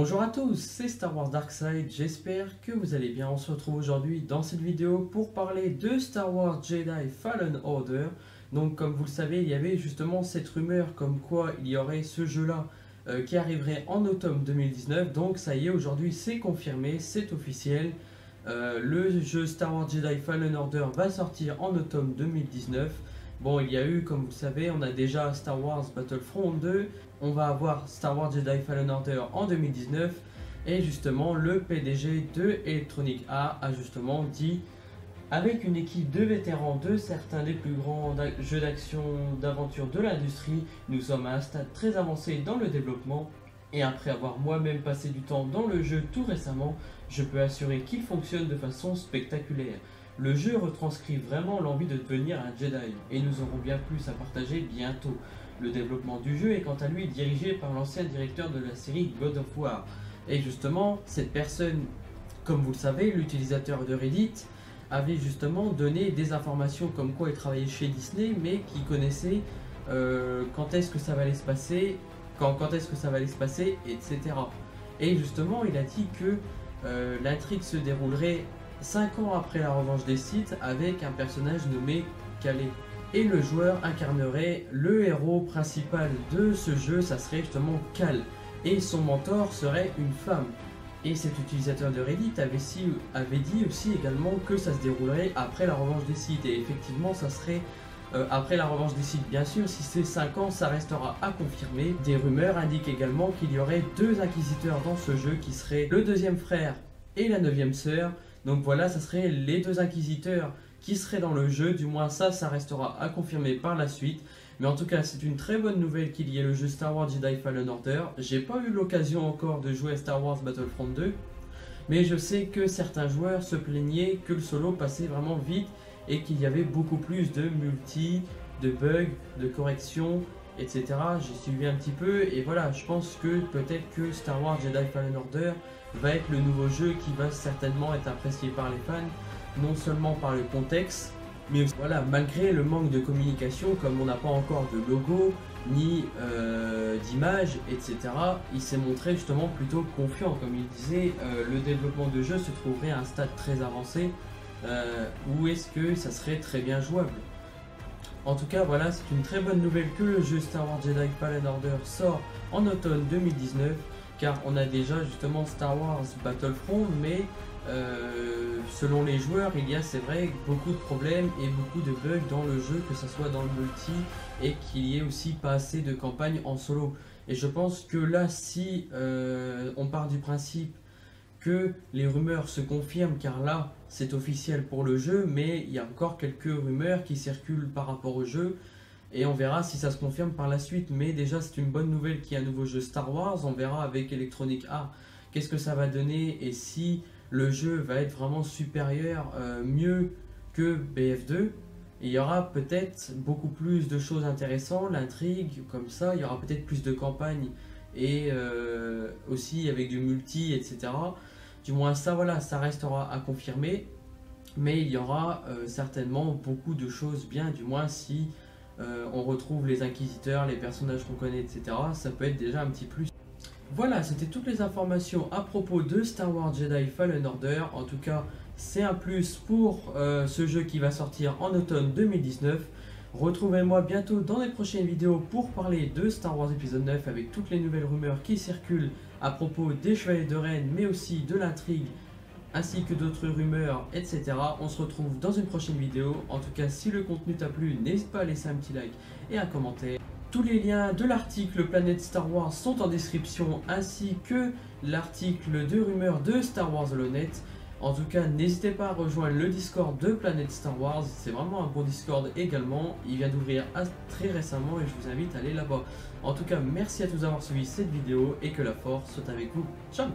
Bonjour à tous, c'est Star Wars Darkside, j'espère que vous allez bien. On se retrouve aujourd'hui dans cette vidéo pour parler de Star Wars Jedi Fallen Order. Donc comme vous le savez, il y avait justement cette rumeur comme quoi il y aurait ce jeu-là qui arriverait en automne 2019. Donc ça y est, aujourd'hui c'est confirmé, c'est officiel. Le jeu Star Wars Jedi Fallen Order va sortir en automne 2019. Bon, il y a eu, comme vous le savez, on a déjà Star Wars Battlefront 2, on va avoir Star Wars Jedi Fallen Order en 2019, et justement le PDG de Electronic Arts a justement dit, avec une équipe de vétérans de certains des plus grands jeux d'action d'aventure de l'industrie, nous sommes à un stade très avancé dans le développement, et après avoir moi-même passé du temps dans le jeu tout récemment, je peux assurer qu'il fonctionne de façon spectaculaire. Le jeu retranscrit vraiment l'envie de devenir un Jedi, et nous aurons bien plus à partager bientôt. Le développement du jeu est quant à lui dirigé par l'ancien directeur de la série God of War. Et justement, cette personne, comme vous le savez, l'utilisateur de Reddit, avait justement donné des informations comme quoi il travaillait chez Disney, mais qui connaissait quand est-ce que ça va aller se passer, quand est-ce que ça va aller se passer, etc. Et justement, il a dit que l'intrigue se déroulerait 5 ans après la revanche des Sith avec un personnage nommé Calais. Et le joueur incarnerait le héros principal de ce jeu, ça serait justement Cal. Et son mentor serait une femme. Et cet utilisateur de Reddit avait dit aussi également que ça se déroulerait après la revanche des Sith. Et effectivement, ça serait après la revanche des Sith. Bien sûr, si c'est 5 ans, ça restera à confirmer. Des rumeurs indiquent également qu'il y aurait 2 inquisiteurs dans ce jeu qui seraient le deuxième frère et la 9e sœur. Donc voilà, ça serait les 2 inquisiteurs qui seraient dans le jeu, du moins ça restera à confirmer par la suite. Mais en tout cas, c'est une très bonne nouvelle qu'il y ait le jeu Star Wars Jedi Fallen Order. J'ai pas eu l'occasion encore de jouer à Star Wars Battlefront 2, mais je sais que certains joueurs se plaignaient que le solo passait vraiment vite et qu'il y avait beaucoup plus de multi, de bugs, de corrections, etc. J'ai suivi un petit peu et voilà, je pense que peut-être que Star Wars Jedi Fallen Order va être le nouveau jeu qui va certainement être apprécié par les fans, non seulement par le contexte, mais aussi, voilà, malgré le manque de communication, comme on n'a pas encore de logo, ni d'image, etc., il s'est montré justement plutôt confiant. Comme il disait, le développement de jeu se trouverait à un stade très avancé, où est-ce que ça serait très bien jouable. En tout cas, voilà, c'est une très bonne nouvelle que le jeu Star Wars Jedi Fallen Order sort en automne 2019, car on a déjà justement Star Wars Battlefront, mais selon les joueurs, il y a, c'est vrai, beaucoup de problèmes et beaucoup de bugs dans le jeu, que ce soit dans le multi et qu'il y ait aussi pas assez de campagne en solo. Et je pense que là, si on part du principe que les rumeurs se confirment, car là c'est officiel pour le jeu, mais il y a encore quelques rumeurs qui circulent par rapport au jeu et on verra si ça se confirme par la suite. Mais déjà, c'est une bonne nouvelle qu'il y ait un nouveau jeu Star Wars. On verra avec Electronic Arts qu'est-ce que ça va donner et si le jeu va être vraiment supérieur, mieux que BF2. Et il y aura peut-être beaucoup plus de choses intéressantes, l'intrigue, comme ça, il y aura peut-être plus de campagnes et aussi avec du multi, etc. Du moins ça, voilà, ça restera à confirmer, mais il y aura certainement beaucoup de choses bien, du moins si on retrouve les inquisiteurs, les personnages qu'on connaît, etc. Ça peut être déjà un petit plus. Voilà, c'était toutes les informations à propos de Star Wars Jedi Fallen Order. En tout cas, c'est un plus pour ce jeu qui va sortir en automne 2019. Retrouvez-moi bientôt dans les prochaines vidéos pour parler de Star Wars épisode 9 avec toutes les nouvelles rumeurs qui circulent à propos des Chevaliers de Ren, mais aussi de l'intrigue, ainsi que d'autres rumeurs, etc. On se retrouve dans une prochaine vidéo. En tout cas, si le contenu t'a plu, n'hésite pas à laisser un petit like et un commentaire. Tous les liens de l'article Planète Star Wars sont en description, ainsi que l'article de rumeurs de Star Wars Holonet. En tout cas, n'hésitez pas à rejoindre le Discord de Planète Star Wars, c'est vraiment un bon Discord également. Il vient d'ouvrir très récemment et je vous invite à aller là-bas. En tout cas, merci à tous d'avoir suivi cette vidéo et que la force soit avec vous. Ciao!